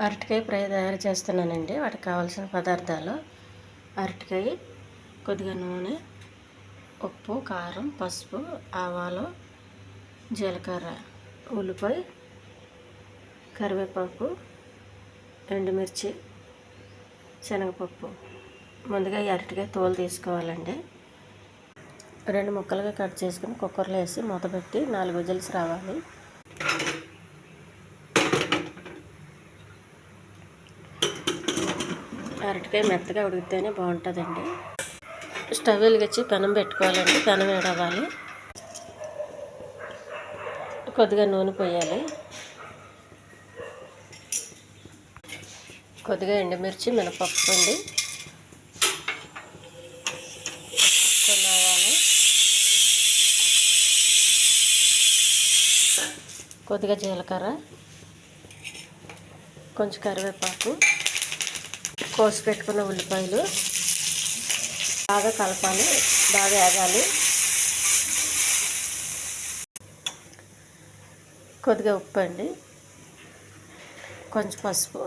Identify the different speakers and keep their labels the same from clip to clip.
Speaker 1: అరటికాయ ఫ్రై తయారు చేస్తున్నానండి. వాటికి కావాల్సిన పదార్థాలు: అరటికాయ, కొద్దిగా నూనె, ఉప్పు, కారం, పసుపు, ఆవాలు, జీలకర్ర, ఉల్లిపాయ, కరివేపాకు, ఎండుమిర్చి, శనగపప్పు. ముందుగా ఈ అరటికాయ తోలు తీసుకోవాలండి. 2 ముక్కలుగా కట్ చేసుకుని కుక్కర్లో వేసి మూతపెట్టి 4 విజిల్స్ రావాలి. అరటికాయ మెత్తగా ఉడికితేనే బాగుంటుందండి. స్టవ్ వెలిగించి పెనం పెట్టుకోవాలండి. పెనం వేడవ్వాలి. కొద్దిగా నూనె పోయాలి. కొద్దిగా ఎండుమిర్చి, మినపప్పు అండి, కొన్ని ఆవాలు, కొద్దిగా జీలకర్ర, కొంచెం కరివేపాకు, కోసి పెట్టుకున్న ఉల్లిపాయలు బాగా కలపాలి. బాగా వేగాలి. కొద్దిగా ఉప్పు అండి, కొంచెం పసుపు,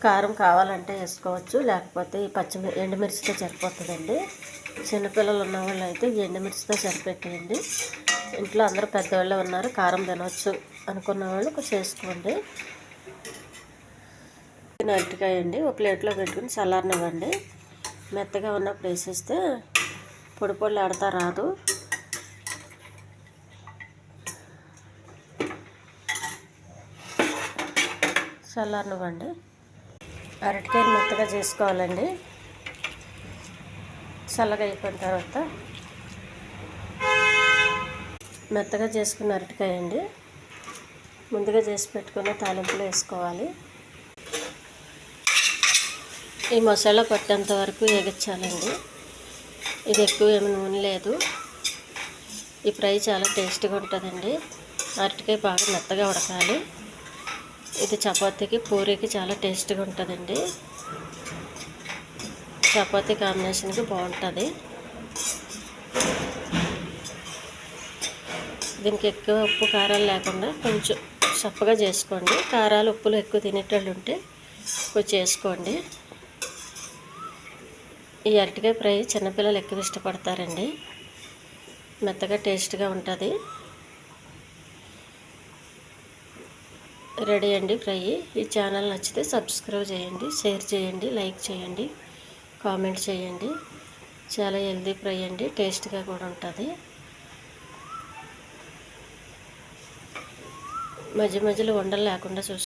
Speaker 1: కారం కావాలంటే వేసుకోవచ్చు, లేకపోతే ఈ ఎండుమిర్చితో సరిపోతుందండి. చిన్నపిల్లలు ఉన్న వాళ్ళు అయితే ఎండుమిర్చితో సరిపెట్టేయండి. ఇంట్లో అందరూ పెద్దవాళ్ళే ఉన్నారు, కారం తినవచ్చు అనుకున్న వాళ్ళు చేసుకోండి. అరటికాయ అండి ఒక ప్లేట్లో పెట్టుకుని చల్లారనివ్వండి. మెత్తగా ఉన్నప్పుడు వేసేస్తే పొడి పొడి ఆడుతా రాదు. చల్లారనివ్వండి. అరటికాయలు మెత్తగా చేసుకోవాలండి. చల్లగా అయిపోయిన తర్వాత మెత్తగా చేసుకున్న అరటికాయ అండి ముందుగా చేసి పెట్టుకున్న తాలింపులు వేసుకోవాలి. ఈ మసాలా పట్టేంత వరకు వేగించాలండి. ఇది ఎక్కువ ఏమి నూనె లేదు. ఈ ఫ్రై చాలా టేస్ట్గా ఉంటుందండి. అరటికాయ బాగా మెత్తగా ఉడకాలి. ఇది చపాతీకి, పూరీకి చాలా టేస్ట్గా ఉంటుందండి. చపాతీ కాంబినేషన్కి బాగుంటుంది. దీనికి ఎక్కువ ఉప్పు కారాలు లేకుండా కొంచెం చప్పగా చేసుకోండి. కారాలు ఉప్పులు ఎక్కువ తినేటోళ్ళు ఉంటే కొంచెం చేసుకోండి. ఈ అరటికాయ ఫ్రై చిన్నపిల్లలు ఎక్కువ ఇష్టపడతారండి. మెత్తగా టేస్ట్గా ఉంటుంది. రెడీ అండి ఫ్రై. ఈ ఛానల్ నచ్చితే సబ్స్క్రైబ్ చేయండి, షేర్ చేయండి, లైక్ చేయండి, కామెంట్ చేయండి. చాలా హెల్తీ ఫ్రై అండి, టేస్ట్గా కూడా ఉంటుంది. మధ్య మధ్యలో ఉండలు లేకుండా చూసుకోండి.